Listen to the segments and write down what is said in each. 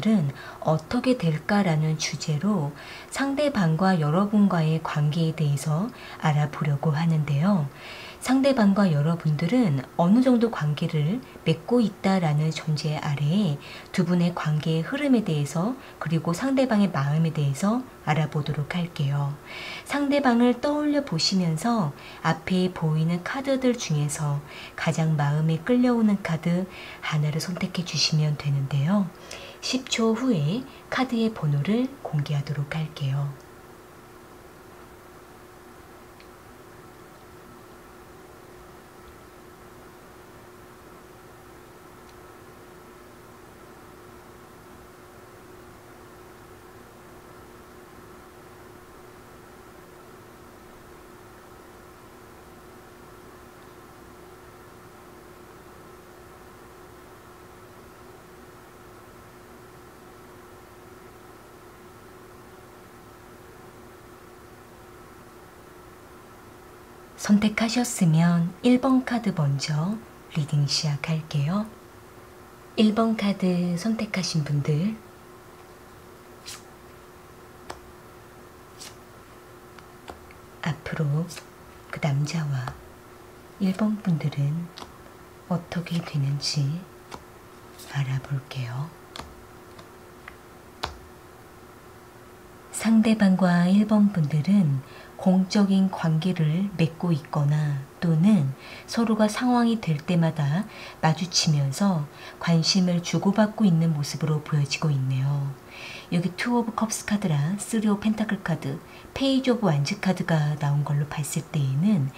분들은 어떻게 될까라는 주제로 상대방과 여러분과의 관계에 대해서 알아보려고 하는데요. 상대방과 여러분들은 어느 정도 관계를 맺고 있다라는 전제 아래에 두 분의 관계의 흐름에 대해서 그리고 상대방의 마음에 대해서 알아보도록 할게요. 상대방을 떠올려 보시면서 앞에 보이는 카드들 중에서 가장 마음에 끌려오는 카드 하나를 선택해 주시면 되는데요. 10초 후에 카드의 번호를 공개하도록 할게요. 선택하셨으면 1번 카드 먼저 리딩 시작할게요. 1번 카드 선택하신 분들, 앞으로 그 남자와 1번 분들은 어떻게 되는지 알아볼게요. 상대방과 1번 분들은 공적인 관계를 맺고 있거나 또는 서로가 상황이 될 때마다 마주치면서 관심을 주고받고 있는 모습으로 보여지고 있네요. 여기 투 오브 컵스 카드랑 쓰리 오브 펜타클 카드, 페이지 오브 완즈 카드가 나온 걸로 봤을 때에는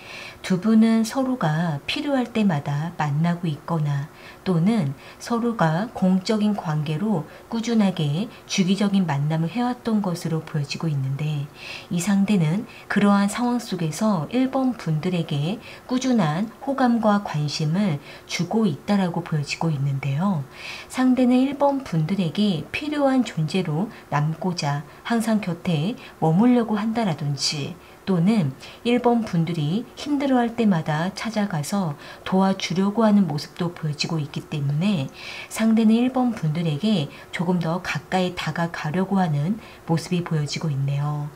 두 분은 서로가 필요할 때마다 만나고 있거나 또는 서로가 공적인 관계로 꾸준하게 주기적인 만남을 해왔던 것으로 보여지고 있는데, 이 상대는 그러한 상황 속에서 1번 분들에게 꾸준한 호감과 관심을 주고 있다라고 보여지고 있는데요. 상대는 1번 분들에게 필요한 존재로 남고자 항상 곁에 머물려고 한다라든지, 또는 1번 분들이 힘들어할 때마다 찾아가서 도와주려고 하는 모습도 보여지고 있기 때문에 상대는 1번 분들에게 조금 더 가까이 다가가려고 하는 모습이 보여지고 있네요.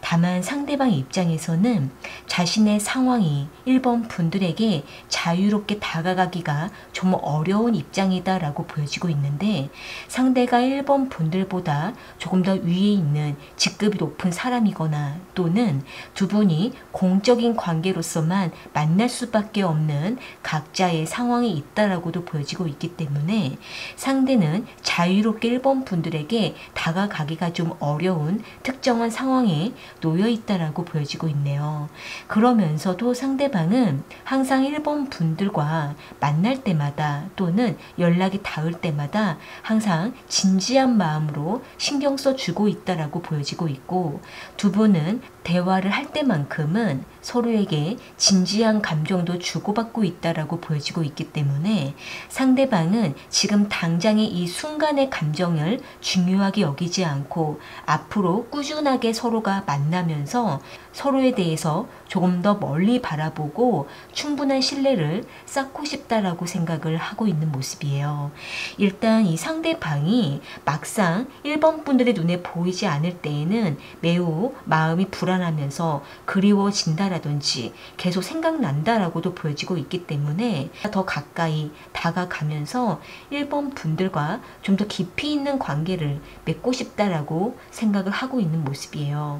다만 상대방 입장에서는 자신의 상황이 1번 분들에게 자유롭게 다가가기가 좀 어려운 입장이다라고 보여지고 있는데, 상대가 1번 분들보다 조금 더 위에 있는 직급이 높은 사람이거나 또는 두 분이 공적인 관계로서만 만날 수밖에 없는 각자의 상황이 있다라고도 보여지고 있기 때문에 상대는 자유롭게 1번 분들에게 다가가기가 좀 어려운 특정한 상황에 놓여 있다라고 보여지고 있네요. 그러면서도 상대방은 항상 1번 분들과 만날 때마다 또는 연락이 닿을 때마다 항상 진지한 마음으로 신경 써주고 있다라고 보여지고 있고, 두 분은 대화를 할 때만큼은 서로에게 진지한 감정도 주고받고 있다라고 보여지고 있기 때문에 상대방은 지금 당장의 이 순간의 감정을 중요하게 여기지 않고 앞으로 꾸준하게 서로가 만나면서 서로에 대해서 조금 더 멀리 바라보고 충분한 신뢰를 쌓고 싶다라고 생각을 하고 있는 모습이에요. 일단 이 상대방이 막상 1번 분들의 눈에 보이지 않을 때에는 매우 마음이 불안하면서 그리워진다라든지 계속 생각난다라고도 보여지고 있기 때문에 더 가까이 다가가면서 1번 분들과 좀 더 깊이 있는 관계를 맺고 싶다라고 생각을 하고 있는 모습이에요.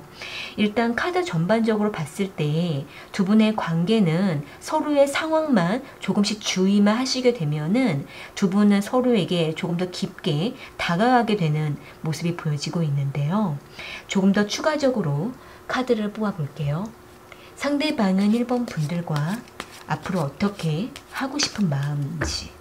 일단 카드 전반적으로 봤을 때 두 분의 관계는 서로의 상황만 조금씩 주의만 하시게 되면은 두 분은 서로에게 조금 더 깊게 다가가게 되는 모습이 보여지고 있는데요. 조금 더 추가적으로 카드를 뽑아 볼게요. 상대방은 1번 분들과 앞으로 어떻게 하고 싶은 마음인지,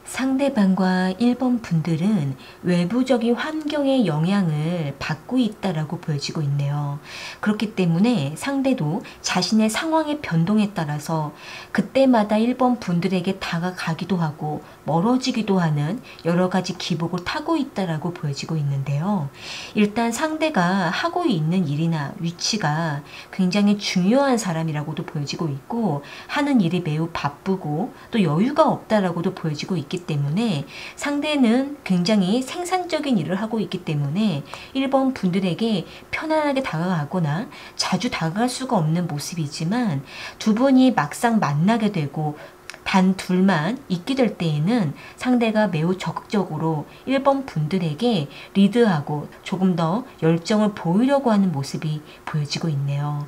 상대방과 1번 분들은 외부적인 환경의 영향을 받고 있다라고 보여지고 있네요. 그렇기 때문에 상대도 자신의 상황의 변동에 따라서 그때마다 1번 분들에게 다가가기도 하고 멀어지기도 하는 여러 가지 기복을 타고 있다라고 보여지고 있는데요. 일단 상대가 하고 있는 일이나 위치가 굉장히 중요한 사람이라고도 보여지고 있고 하는 일이 매우 바쁘고 또 여유가 없다라고도 보여지고 있기 때문에 상대는 굉장히 생산적인 일을 하고 있기 때문에 1번 분들에게 편안하게 다가가거나 자주 다가갈 수가 없는 모습이지만 두 분이 막상 만나게 되고 단 둘만 있게 될 때에는 상대가 매우 적극적으로 1번 분들에게 리드하고 조금 더 열정을 보이려고 하는 모습이 보여지고 있네요.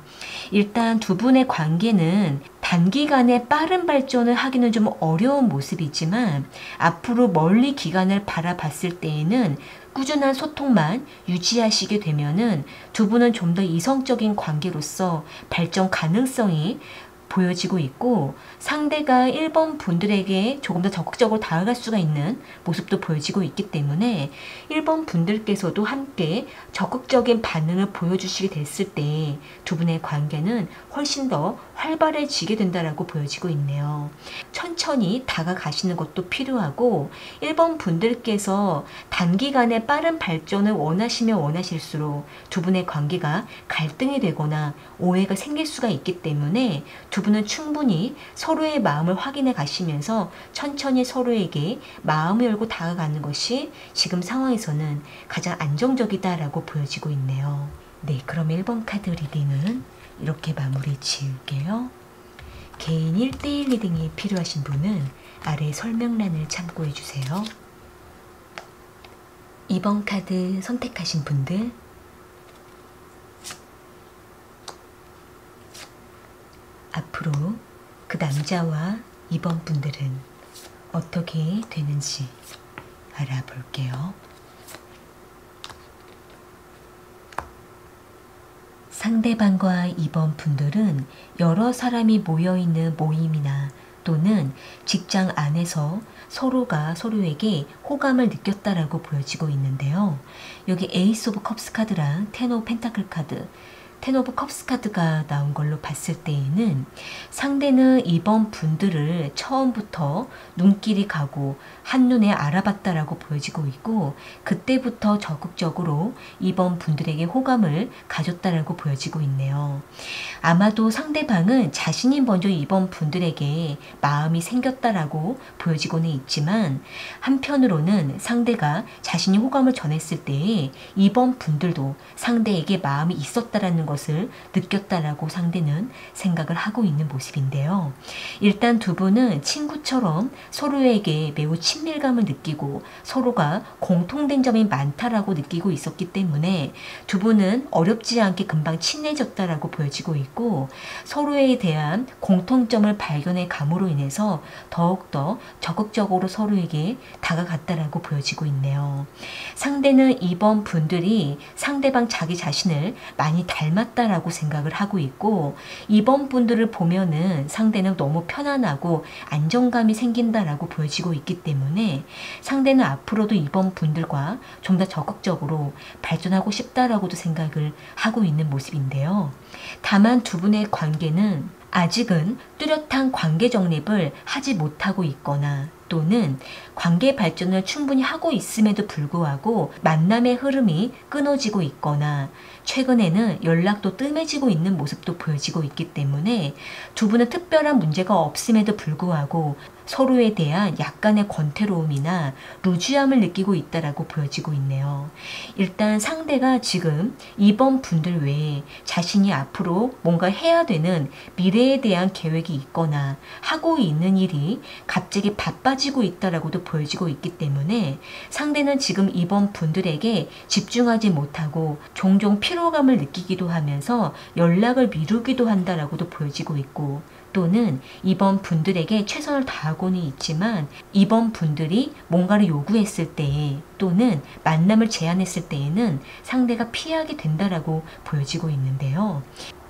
일단 두 분의 관계는 단기간에 빠른 발전을 하기는 좀 어려운 모습이지만 앞으로 멀리 기간을 바라봤을 때에는 꾸준한 소통만 유지하시게 되면은 두 분은 좀 더 이성적인 관계로서 발전 가능성이 보여지고 있고 상대가 1번 분들에게 조금 더 적극적으로 다가갈 수가 있는 모습도 보여지고 있기 때문에 1번 분들께서도 함께 적극적인 반응을 보여주시게 됐을 때 두 분의 관계는 훨씬 더 활발해지게 된다라고 보여지고 있네요. 천천히 다가가시는 것도 필요하고 1번 분들께서 단기간에 빠른 발전을 원하시면 원하실수록 두 분의 관계가 갈등이 되거나 오해가 생길 수가 있기 때문에 두 분은 충분히 서로의 마음을 확인해 가시면서 천천히 서로에게 마음을 열고 다가가는 것이 지금 상황에서는 가장 안정적이다라고 보여지고 있네요. 네, 그럼 1번 카드 리딩은 이렇게 마무리 지을게요. 개인 1대1 리딩이 필요하신 분은 아래 설명란을 참고해 주세요. 2번 카드 선택하신 분들 앞으로 그 남자와 2번 분들은 어떻게 되는지 알아볼게요. 상대방과 2번 분들은 여러 사람이 모여있는 모임이나 또는 직장 안에서 서로가 서로에게 호감을 느꼈다라고 보여지고 있는데요. 여기 에이스 오브 컵스 카드랑 텐 오브 펜타클 카드, 텐 오브 컵스 카드가 나온 걸로 봤을 때에는 상대는 2번 분들을 처음부터 눈길이 가고 한눈에 알아봤다라고 보여지고 있고 그때부터 적극적으로 2번 분들에게 호감을 가졌다라고 보여지고 있네요. 아마도 상대방은 자신이 먼저 2번 분들에게 마음이 생겼다라고 보여지고는 있지만 한편으로는 상대가 자신이 호감을 전했을 때에 2번 분들도 상대에게 마음이 있었다라는 것을 느꼈다라고 상대는 생각을 하고 있는 모습인데요. 일단 두 분은 친구처럼 서로에게 매우 친밀감을 느끼고 서로가 공통된 점이 많다라고 느끼고 있었기 때문에 두 분은 어렵지 않게 금방 친해졌다라고 보여지고 있고 서로에 대한 공통점을 발견해 감으로 인해서 더욱더 적극적으로 서로에게 다가갔다라고 보여지고 있네요. 상대는 2번 분들이 상대방 자기 자신을 많이 닮았다라고 생각을 하고 있고 2번 분들을 보면은 상대는 너무 편안하고 안정감이 생긴다라고 보여지고 있기 때문에 상대는 앞으로도 2번 분들과 좀 더 적극적으로 발전하고 싶다라고도 생각을 하고 있는 모습인데요. 다만 두 분의 관계는 아직은 뚜렷한 관계 정립을 하지 못하고 있거나 또는 관계 발전을 충분히 하고 있음에도 불구하고 만남의 흐름이 끊어지고 있거나 최근에는 연락도 뜸해지고 있는 모습도 보여지고 있기 때문에 두 분은 특별한 문제가 없음에도 불구하고 서로에 대한 약간의 권태로움이나 루즈함을 느끼고 있다라고 보여지고 있네요. 일단 상대가 지금 2번 분들 외에 자신이 앞으로 뭔가 해야 되는 미래에 대한 계획이 있거나 하고 있는 일이 갑자기 바빠지고 있다라고도 보여지고 있기 때문에 상대는 지금 2번 분들에게 집중하지 못하고 종종 피로감을 느끼기도 하면서 연락을 미루기도 한다라고도 보여지고 있고 또는 2번 분들에게 최선을 다하고는 있지만 2번 분들이 뭔가를 요구했을 때 또는 만남을 제안했을 때에는 상대가 피하게 된다라고 보여지고 있는데요.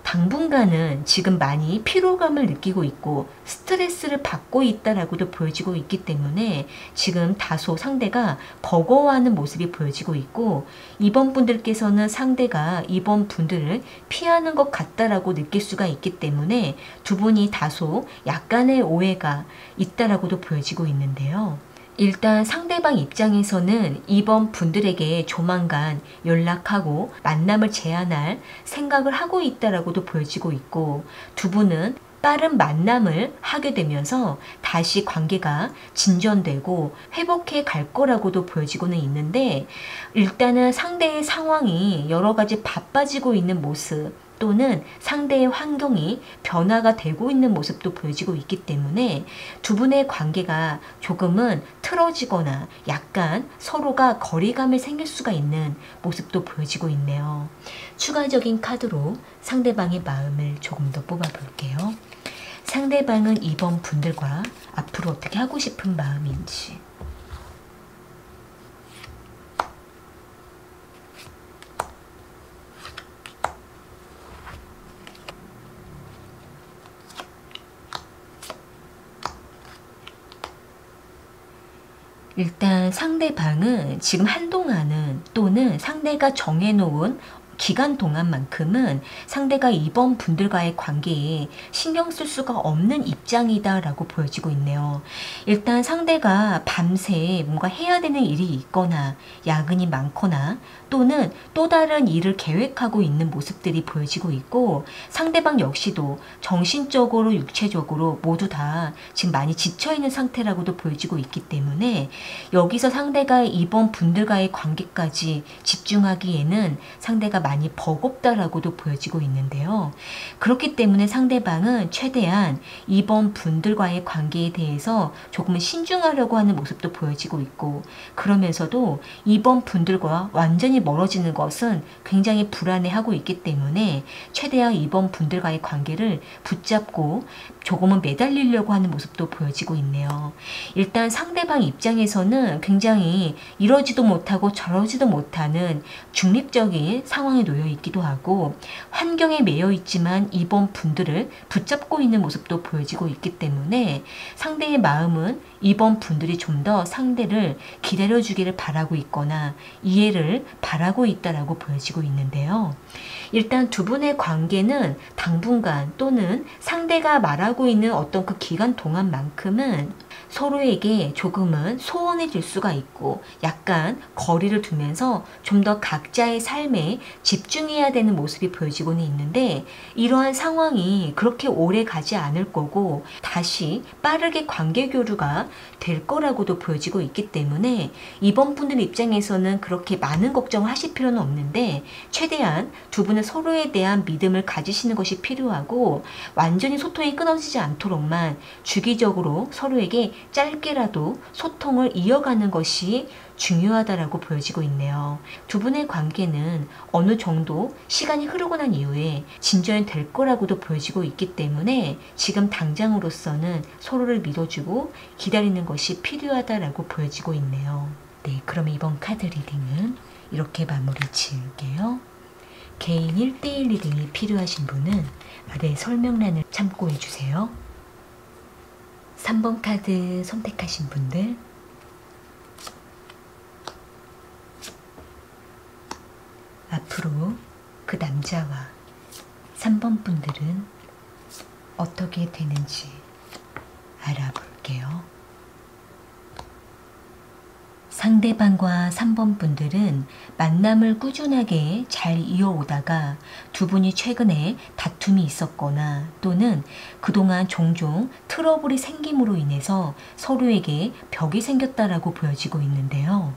당분간은 지금 많이 피로감을 느끼고 있고 스트레스를 받고 있다라고도 보여지고 있기 때문에 지금 다소 상대가 버거워하는 모습이 보여지고 있고 2번 분들께서는 상대가 2번 분들을 피하는 것 같다라고 느낄 수가 있기 때문에 두 분이 다소 약간의 오해가 있다라고도 보여지고 있는데요. 일단 상대방 입장에서는 이번 분들에게 조만간 연락하고 만남을 제안할 생각을 하고 있다라고도 보여지고 있고, 두 분은 빠른 만남을 하게 되면서 다시 관계가 진전되고 회복해 갈 거라고도 보여지고는 있는데, 일단은 상대의 상황이 여러 가지 바빠지고 있는 모습 또는 상대의 환경이 변화가 되고 있는 모습도 보여지고 있기 때문에 두 분의 관계가 조금은 틀어지거나 약간 서로가 거리감이 생길 수가 있는 모습도 보여지고 있네요. 추가적인 카드로 상대방의 마음을 조금 더 뽑아볼게요. 상대방은 이번 분들과 앞으로 어떻게 하고 싶은 마음인지. 일단 상대방은 지금 한동안은 또는 상대가 정해놓은 기간 동안만큼은 상대가 이번 분들과의 관계에 신경 쓸 수가 없는 입장이다라고 보여지고 있네요. 일단 상대가 밤새 뭔가 해야 되는 일이 있거나 야근이 많거나 또는 또 다른 일을 계획하고 있는 모습들이 보여지고 있고, 상대방 역시도 정신적으로 육체적으로 모두 다 지금 많이 지쳐있는 상태라고도 보여지고 있기 때문에 여기서 상대가 이번 분들과의 관계까지 집중하기에는 상대가 많이 버겁다라고도 보여지고 있는데요. 그렇기 때문에 상대방은 최대한 이번 분들과의 관계에 대해서 조금은 신중하려고 하는 모습도 보여지고 있고, 그러면서도 이번 분들과 완전히 멀어지는 것은 굉장히 불안해하고 있기 때문에 최대한 이번 분들과의 관계를 붙잡고 조금은 매달리려고 하는 모습도 보여지고 있네요. 일단 상대방 입장에서는 굉장히 이러지도 못하고 저러지도 못하는 중립적인 상황에 놓여 있기도 하고, 환경에 매여 있지만 이번 분들을 붙잡고 있는 모습도 보여지고 있기 때문에 상대의 마음은 이번 분들이 좀 더 상대를 기다려주기를 바라고 있거나 이해를 바라고 있다라고 보여지고 있는데요. 일단 두 분의 관계는 당분간 또는 상대가 말하고 있는 어떤 그 기간 동안만큼은 서로에게 조금은 소원해질 수가 있고 약간 거리를 두면서 좀 더 각자의 삶에 집중해야 되는 모습이 보여지고는 있는데, 이러한 상황이 그렇게 오래 가지 않을 거고 다시 빠르게 관계 교류가 될 거라고도 보여지고 있기 때문에 이번 분들 입장에서는 그렇게 많은 걱정을 하실 필요는 없는데 최대한 두 분은 서로에 대한 믿음을 가지시는 것이 필요하고, 완전히 소통이 끊어지지 않도록만 주기적으로 서로에게 짧게라도 소통을 이어가는 것이 중요하다라고 보여지고 있네요. 두 분의 관계는 어느 정도 시간이 흐르고 난 이후에 진전이 될 거라고도 보여지고 있기 때문에 지금 당장으로서는 서로를 믿어주고 기다리는 것이 필요하다라고 보여지고 있네요. 네, 그럼 이번 카드 리딩은 이렇게 마무리 지을게요. 개인 1대1 리딩이 필요하신 분은 아래 설명란을 참고해 주세요. 3번 카드 선택하신 분들, 앞으로 그 남자와 3번 분들은 어떻게 되는지 알아볼게요. 상대방과 3번 분들은 만남을 꾸준하게 잘 이어오다가 두 분이 최근에 다툼이 있었거나 또는 그동안 종종 트러블이 생김으로 인해서 서로에게 벽이 생겼다라고 보여지고 있는데요.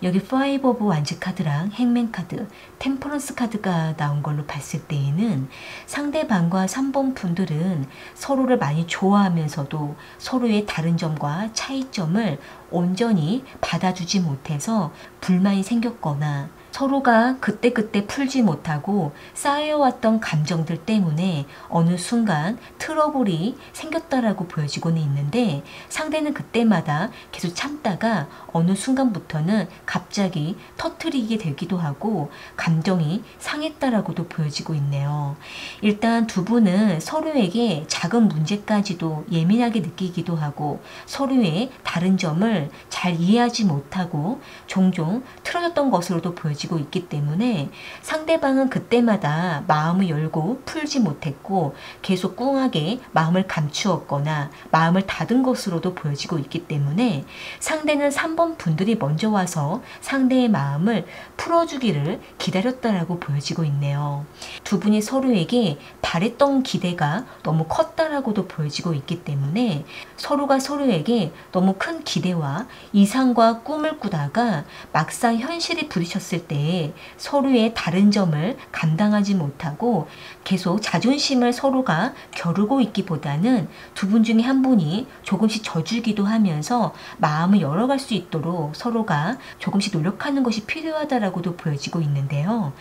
여기 5 오브 완즈 카드랑 행맨 카드, 템퍼런스 카드가 나온 걸로 봤을 때에는 상대방과 3번 분들은 서로를 많이 좋아하면서도 서로의 다른 점과 차이점을 온전히 받아주지 못해서 불만이 생겼거나 서로가 그때그때 풀지 못하고 쌓여왔던 감정들 때문에 어느 순간 트러블이 생겼다라고 보여지고는 있는데, 상대는 그때마다 계속 참다가 어느 순간부터는 갑자기 터트리게 되기도 하고 감정이 상했다라고도 보여지고 있네요. 일단 두 분은 서로에게 작은 문제까지도 예민하게 느끼기도 하고 서로의 다른 점을 잘 이해하지 못하고 종종 틀어졌던 것으로도 보여지고 보여지고 있기 때문에 상대방은 그때마다 마음을 열고 풀지 못했고 계속 꿍하게 마음을 감추었거나 마음을 닫은 것으로도 보여지고 있기 때문에 상대는 3번 분들이 먼저 와서 상대의 마음을 풀어주기를 기다렸다라고 보여지고 있네요. 두 분이 서로에게 바랬던 기대가 너무 컸다라고도 보여지고 있기 때문에 서로가 서로에게 너무 큰 기대와 이상과 꿈을 꾸다가 막상 현실이 부딪혔을 때 서로의 다른 점을 감당하지 못하고 계속 자존심을 서로가 겨루고 있기보다는 두 분 중에 한 분이 조금씩 져주기도 하면서 마음을 열어갈 수 있도록 서로가 조금씩 노력하는 것이 필요하다라고도 보여지고 있는데요.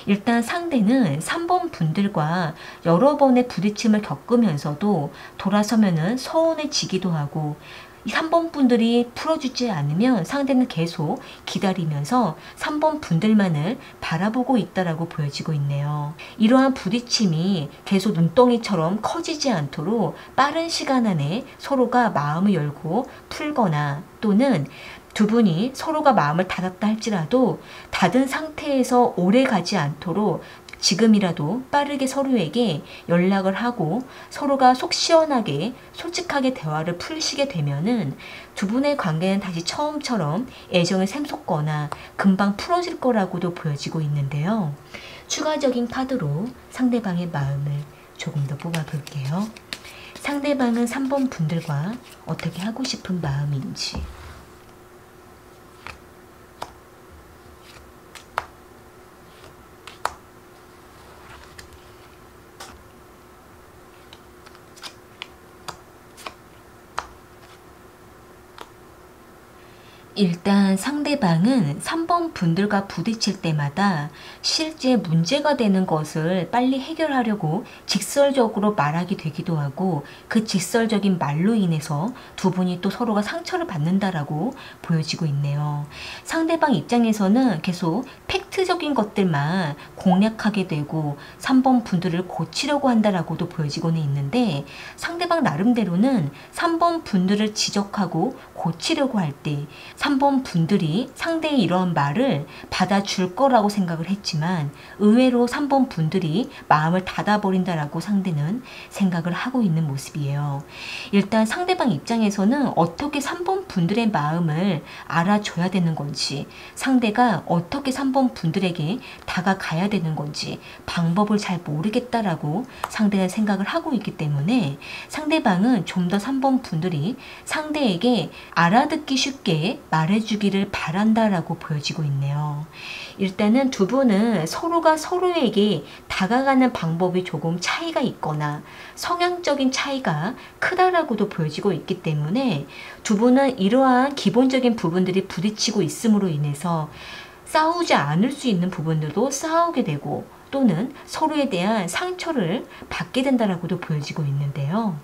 일단 상대는 3번 분들과 여러 번의 부딪힘을 겪으면서도 돌아서면은 서운해지기도 하고 이 3번 분들이 풀어주지 않으면 상대는 계속 기다리면서 3번 분들만을 바라보고 있다라고 보여지고 있네요. 이러한 부딪힘이 계속 눈덩이처럼 커지지 않도록 빠른 시간 안에 서로가 마음을 열고 풀거나 또는 두 분이 서로가 마음을 닫았다 할지라도 닫은 상태에서 오래 가지 않도록 지금이라도 빠르게 서로에게 연락을 하고 서로가 속 시원하게 솔직하게 대화를 풀시게 되면은 두 분의 관계는 다시 처음처럼 애정을 샘솟거나 금방 풀어질 거라고도 보여지고 있는데요. 추가적인 카드로 상대방의 마음을 조금 더 뽑아볼게요. 상대방은 3번 분들과 어떻게 하고 싶은 마음인지. 일단 상대방은 3번 분들과 부딪힐 때마다 실제 문제가 되는 것을 빨리 해결하려고 직설적으로 말하게 되기도 하고 그 직설적인 말로 인해서 두 분이 또 서로가 상처를 받는다라고 보여지고 있네요. 상대방 입장에서는 계속 팩트적인 것들만 공략하게 되고 3번 분들을 고치려고 한다라고도 보여지고는 있는데 상대방 나름대로는 3번 분들을 지적하고 고치려고 할 때 3번 분들이 상대의 이러한 말을 받아줄 거라고 생각을 했지만 의외로 3번 분들이 마음을 닫아버린다라고 상대는 생각을 하고 있는 모습이에요. 일단 상대방 입장에서는 어떻게 3번 분들의 마음을 알아줘야 되는 건지 상대가 어떻게 3번 분들에게 다가가야 되는 건지 방법을 잘 모르겠다라고 상대는 생각을 하고 있기 때문에 상대방은 좀 더 3번 분들이 상대에게 알아듣기 쉽게 말해주기를 바란다라고 보여지고 있네요. 일단은 두 분은 서로가 서로에게 다가가는 방법이 조금 차이가 있거나 성향적인 차이가 크다라고도 보여지고 있기 때문에 두 분은 이러한 기본적인 부분들이 부딪히고 있음으로 인해서 싸우지 않을 수 있는 부분들도 싸우게 되고 또는 서로에 대한 상처를 받게 된다라고도 보여지고 있는데요.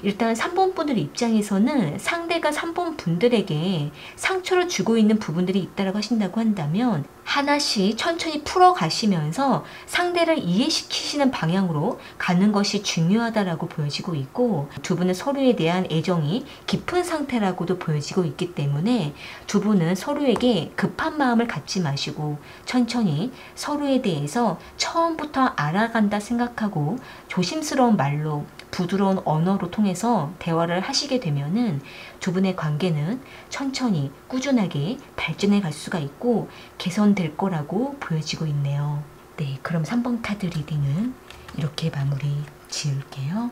일단 3번 분들 입장에서는 상대가 3번 분들에게 상처를 주고 있는 부분들이 있다라고 하신다고 한다면 하나씩 천천히 풀어가시면서 상대를 이해시키시는 방향으로 가는 것이 중요하다라고 보여지고 있고 두 분은 서로에 대한 애정이 깊은 상태라고도 보여지고 있기 때문에 두 분은 서로에게 급한 마음을 갖지 마시고 천천히 서로에 대해서 처음부터 알아간다 생각하고 조심스러운 말로 부드러운 언어로 통해서 대화를 하시게 되면은 두 분의 관계는 천천히 꾸준하게 발전해 갈 수가 있고 개선될 거라고 보여지고 있네요. 네, 그럼 3번 카드 리딩은 이렇게 마무리 지을게요.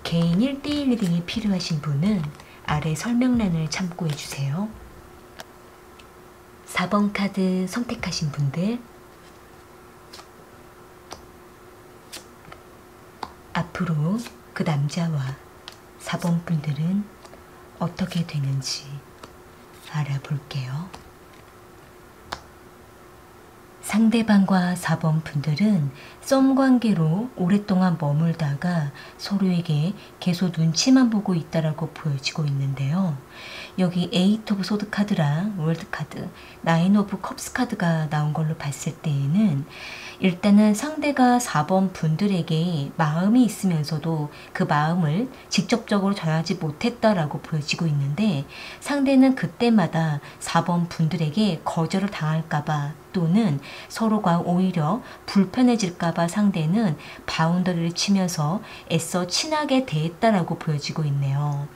개인 1대1 리딩이 필요하신 분은 아래 설명란을 참고해 주세요. 4번 카드 선택하신 분들 앞으로 그 남자와 4번 분들은 어떻게 되는지 알아볼게요. 상대방과 4번 분들은 썸 관계로 오랫동안 머물다가 서로에게 계속 눈치만 보고 있다라고 보여지고 있는데요. 여기 에이트 오브 소드 카드랑 월드 카드, 나인 오브 컵스 카드가 나온 걸로 봤을 때에는 일단은 상대가 4번 분들에게 마음이 있으면서도 그 마음을 직접적으로 전하지 못했다라고 보여지고 있는데 상대는 그때마다 4번 분들에게 거절을 당할까봐 또는 서로가 오히려 불편해질까봐 상대는 바운더리를 치면서 애써 친하게 대했다라고 보여지고 있네요.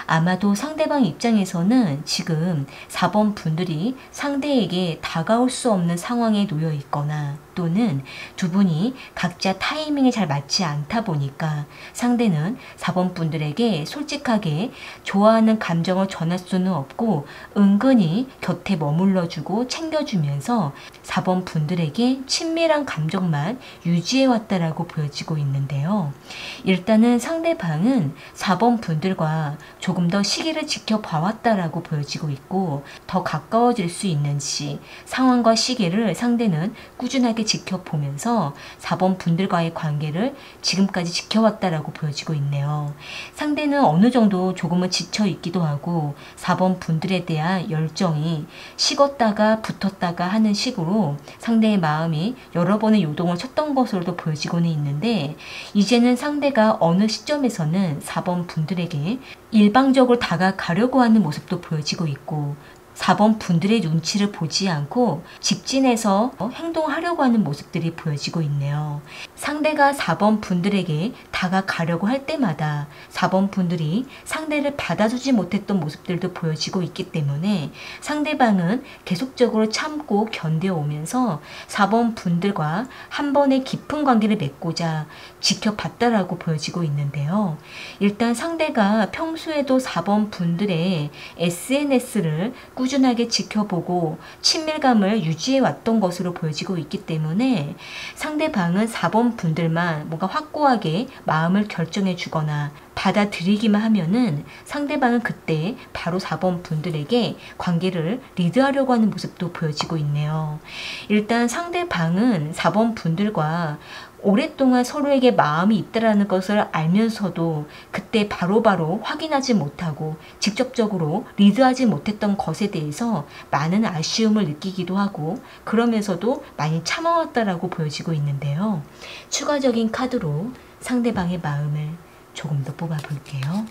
아마도 상대방 입장에서는 지금 4번 분들이 상대에게 다가올 수 없는 상황에 놓여 있거나 또는 두 분이 각자 타이밍이 잘 맞지 않다 보니까 상대는 4번 분들에게 솔직하게 좋아하는 감정을 전할 수는 없고 은근히 곁에 머물러주고 챙겨주면서 4번 분들에게 친밀한 감정만 유지해왔다라고 보여지고 있는데요. 일단은 상대방은 4번 분들과 조금 더 시기를 지켜봐왔다라고 보여지고 있고 더 가까워질 수 있는지 상황과 시기를 상대는 꾸준하게 지켜보면서 4번 분들과의 관계를 지금까지 지켜왔다라고 보여지고 있네요. 상대는 어느 정도 조금은 지쳐 있기도 하고 4번 분들에 대한 열정이 식었다가 붙었다가 하는 식으로 상대의 마음이 여러 번의 요동을 쳤던 것으로도 보여지고는 있는데 이제는 상대가 어느 시점에서는 4번 분들에게 일방적으로 다가가려고 하는 모습도 보여지고 있고 4번 분들의 눈치를 보지 않고 직진해서 행동하려고 하는 모습들이 보여지고 있네요. 상대가 4번 분들에게 다가가려고 할 때마다 4번 분들이 상대를 받아주지 못했던 모습들도 보여지고 있기 때문에 상대방은 계속적으로 참고 견뎌오면서 4번 분들과 한 번의 깊은 관계를 맺고자 지켜봤다라고 보여지고 있는데요. 일단 상대가 평소에도 4번 분들의 SNS를 꾸준하게 지켜보고 친밀감을 유지해 왔던 것으로 보여지고 있기 때문에 상대방은 4번 분들만 뭔가 확고하게 마음을 결정해 주거나 받아들이기만 하면은 상대방은 그때 바로 4번 분들에게 관계를 리드하려고 하는 모습도 보여지고 있네요. 일단 상대방은 4번 분들과 오랫동안 서로에게 마음이 있다라는 것을 알면서도 그때 바로바로 확인하지 못하고 직접적으로 리드하지 못했던 것에 대해서 많은 아쉬움을 느끼기도 하고 그러면서도 많이 참아왔다라고 보여지고 있는데요. 추가적인 카드로 상대방의 마음을 조금 더 뽑아볼게요.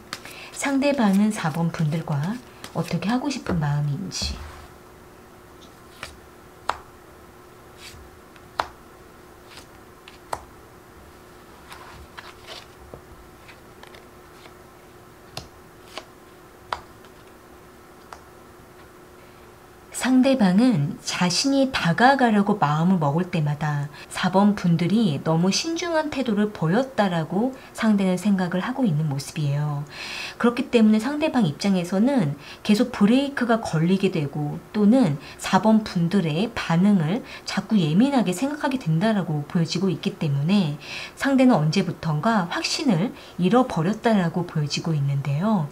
상대방은 4번 분들과 어떻게 하고 싶은 마음인지 상대방은 자신이 다가가려고 마음을 먹을 때마다 4번 분들이 너무 신중한 태도를 보였다라고 상대는 생각을 하고 있는 모습이에요. 그렇기 때문에 상대방 입장에서는 계속 브레이크가 걸리게 되고 또는 4번 분들의 반응을 자꾸 예민하게 생각하게 된다라고 보여지고 있기 때문에 상대는 언제부턴가 확신을 잃어버렸다라고 보여지고 있는데요.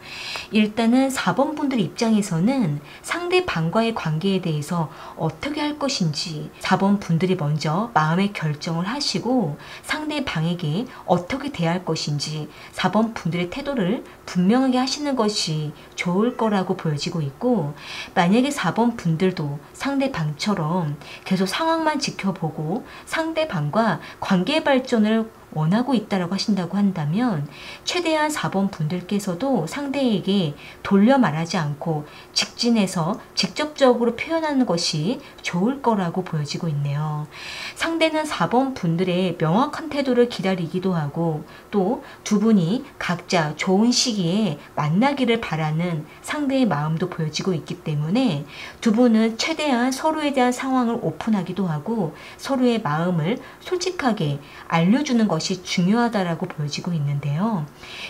일단은 4번 분들 입장에서는 상대방과의 관계에 대해서 어떻게 할 것인지 4번 분들이 먼저 마음의 결정을 하시고 상대방에게 어떻게 대할 것인지 4번 분들의 태도를 분명하게 하시는 것이 좋을 거라고 보여지고 있고 만약에 4번 분들도 상대방처럼 계속 상황만 지켜보고 상대방과 관계 발전을 원하고 있다라고 하신다고 한다면 최대한 4번 분들께서도 상대에게 돌려 말하지 않고 직진해서 직접적으로 표현하는 것이 좋을 거라고 보여지고 있네요. 상대는 4번 분들의 명확한 태도를 기다리기도 하고 또 두 분이 각자 좋은 시기에 만나기를 바라는 상대의 마음도 보여지고 있기 때문에 두 분은 최대한 서로에 대한 상황을 오픈하기도 하고 서로의 마음을 솔직하게 알려주는 것이 중요하다라고 보여지고 있는데요.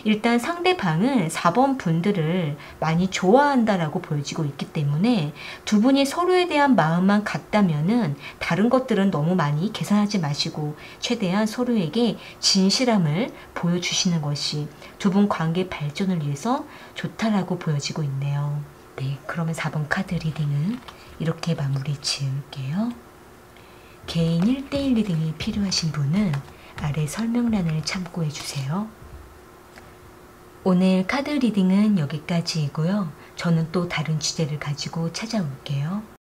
일단 상대방은 4번 분들을 많이 좋아한다라고 보여지고 있기 때문에 두 분이 서로에 대한 마음만 같다면은 다른 것들은 너무 많이 계산하지 마시고 최대한 서로에게 진실함을 보여주시는 것이 두 분 관계 발전을 위해서 좋다라고 보여지고 있네요. 네, 그러면 4번 카드 리딩은 이렇게 마무리 지을게요. 개인 1대1 리딩이 필요하신 분은 아래 설명란을 참고해 주세요. 오늘 카드 리딩은 여기까지이고요. 저는 또 다른 주제를 가지고 찾아올게요.